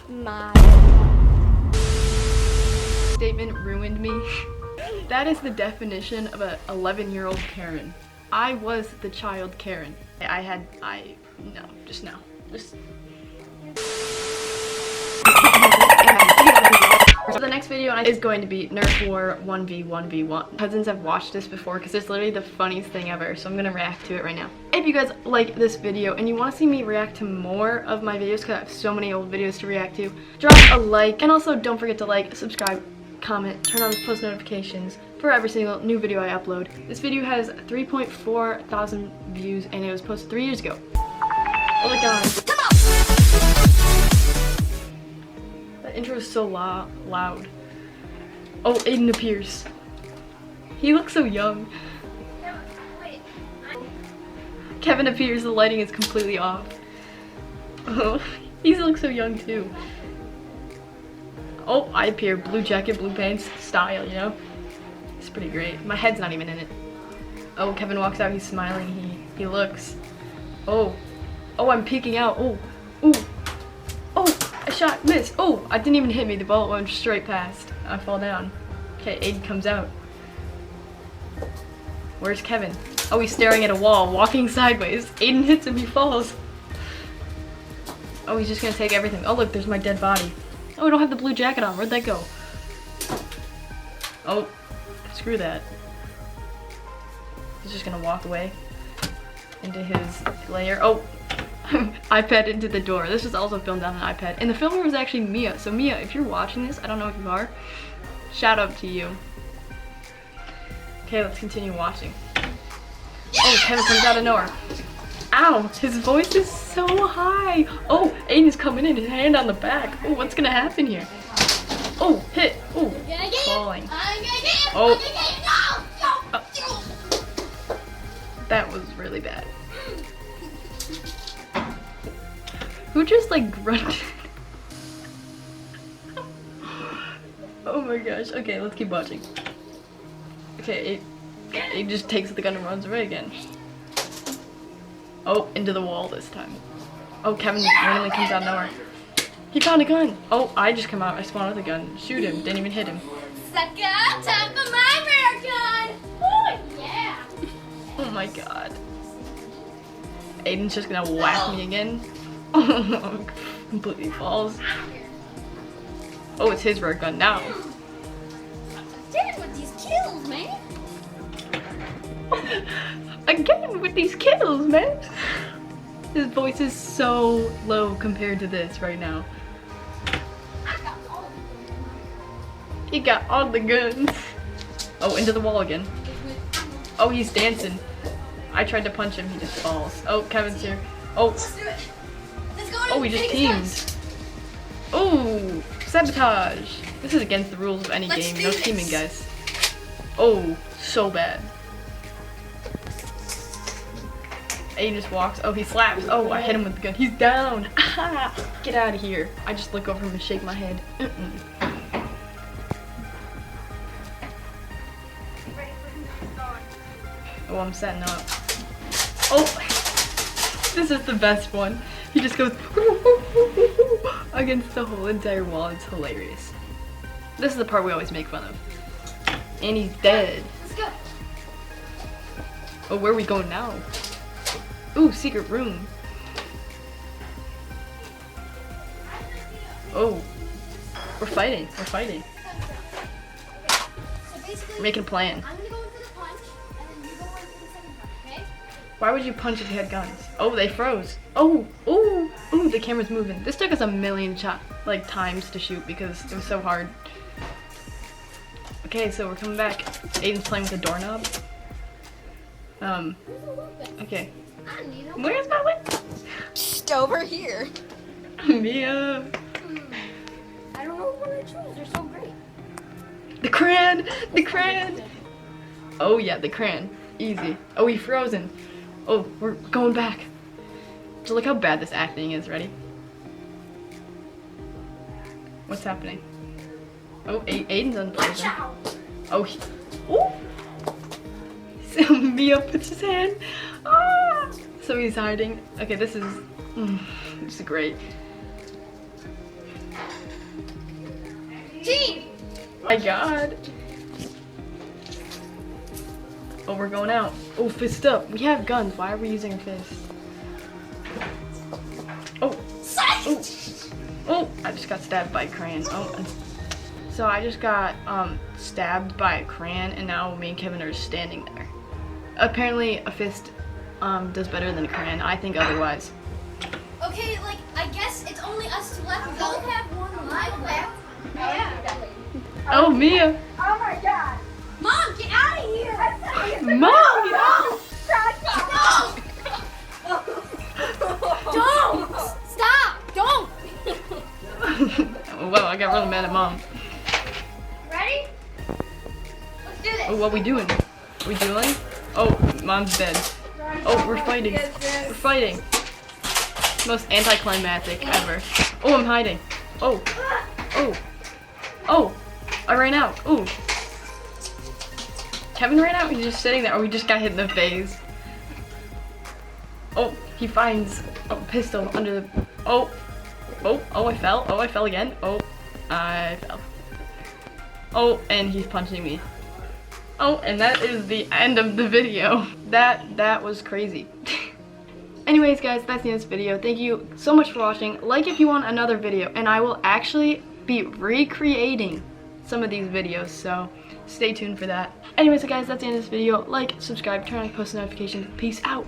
My statement ruined me. That is the definition of a 11-year-old Karen. I was the child Karen. No, just no. Just. So the next video is going to be Nerf War 1v1v1. Cousins have watched this before because it's literally the funniest thing ever, so I'm gonna react to it right now. If you guys like this video and you want to see me react to more of my videos, because I have so many old videos to react to, drop a like, and also don't forget to like, subscribe, comment, turn on post notifications for every single new video I upload. This video has 3.4 thousand views and it was posted 3 years ago. Oh my god. That intro is so loud. Oh, Aiden appears. He looks so young. Kevin appears, the lighting is completely off. Oh, he looks so young too. Oh, I appear, blue jacket, blue pants style, you know? It's pretty great. My head's not even in it. Oh, Kevin walks out, he's smiling, he looks. Oh, I'm peeking out. Oh, I shot, missed. Oh, I didn't even hit me, the bullet went straight past. I fall down. Okay, Aiden comes out. Where's Kevin? Oh, he's staring at a wall, walking sideways. Aiden hits him, he falls. Oh, he's just gonna take everything. Oh, look, there's my dead body. Oh, I don't have the blue jacket on. Where'd that go? Oh, screw that. He's just gonna walk away into his lair. Oh, iPad into the door. This was also filmed on an iPad. And the filmer was actually Mia. So Mia, if you're watching this, I don't know if you are, shout out to you. Okay, let's continue watching. Oh, Kevin comes out of nowhere. Ow, his voice is so high. Oh, Aiden's coming in, his hand on the back. Oh, what's gonna happen here? Oh, hit. Oh, falling. Oh. That was really bad. Who just like grunted? Oh my gosh. Okay, let's keep watching. Okay, it just takes the gun and runs away again. Oh, into the wall this time. Oh, Kevin randomly comes out of nowhere. He found a gun. Oh, I just come out. I spawned with a gun. Shoot him. Didn't even hit him. sucker, time for my rare gun. Oh yeah. Oh my god. Aiden's just gonna whack me again. Oh, completely falls. Oh, it's his rare gun now. Again with these kills, man. Again with these kills, man. His voice is so low compared to this right now. He got all the guns. Oh, into the wall again. Oh, he's dancing. I tried to punch him, he just falls. Oh, Kevin's here. Oh. Let's do it. Let's go. Oh, we just teamed. Oh, sabotage. This is against the rules of any game. No teaming, guys. Oh, so bad. Aiden just walks. Oh, he slaps. Oh, I hit him with the gun. He's down. Ah, get out of here. I just look over him and shake my head. Oh, I'm setting up. Oh, this is the best one. He just goes against the whole entire wall. It's hilarious. This is the part we always make fun of. And he's dead. Let's go. Oh, where are we going now? Ooh, secret room. Oh, we're fighting. We're fighting. So basically, We're making a plan. I'm gonna go in for the punch, and then you go in for the second punch, okay? Why would you punch if you had guns? Oh, they froze. Oh, ooh, ooh, the camera's moving. This took us a million times to shoot because it was so hard. Okay, so we're coming back. Aiden's playing with the doorknob. Okay. Where's my whip? Just over here. Mia. I don't know what I choose. They're so great. The crayon! The crayon! Oh yeah, the crayon. Easy. Oh, he frozen. Oh, we're going back. So look how bad this acting is. Ready? What's happening? Oh, Aiden's unfrozen. Oh, ooh! So Mia puts his hand. Ah! So he's hiding. Okay, this is great. Team. My God. Oh, we're going out. Oh, fist up. We have guns. Why are we using our fists? Oh. Oh. Oh, I just got stabbed by a crayon. Oh. So I just got stabbed by a crayon, and now me and Kevin are standing there. Apparently, a fist does better than a crayon. I think otherwise. Okay, like, I guess it's only us two left. We both have one life left. Yeah. Oh, Mia. Oh my God! Mom, get out of here. Mom, get out. No. Don't. Stop. Don't. Well, I got really mad at Mom. Ready? Let's do this. Oh, what we doing? We dueling? Oh, Mom's dead. Oh, we're fighting. We're fighting. Most anticlimactic ever. Oh, I'm hiding. Oh. Oh. Oh. I ran out. Ooh. Kevin ran out? He's just sitting there. Oh, he just got hit in the face. Oh, he finds a pistol under the... Oh. Oh. Oh, I fell. Oh, I fell again. Oh. I fell. Oh, and he's punching me. Oh, and that is the end of the video. That was crazy. Anyways, guys, that's the end of this video. Thank you so much for watching. Like if you want another video, and I will actually be recreating some of these videos, so stay tuned for that. Anyways, guys, that's the end of this video. Like, subscribe, turn on post notifications. Peace out.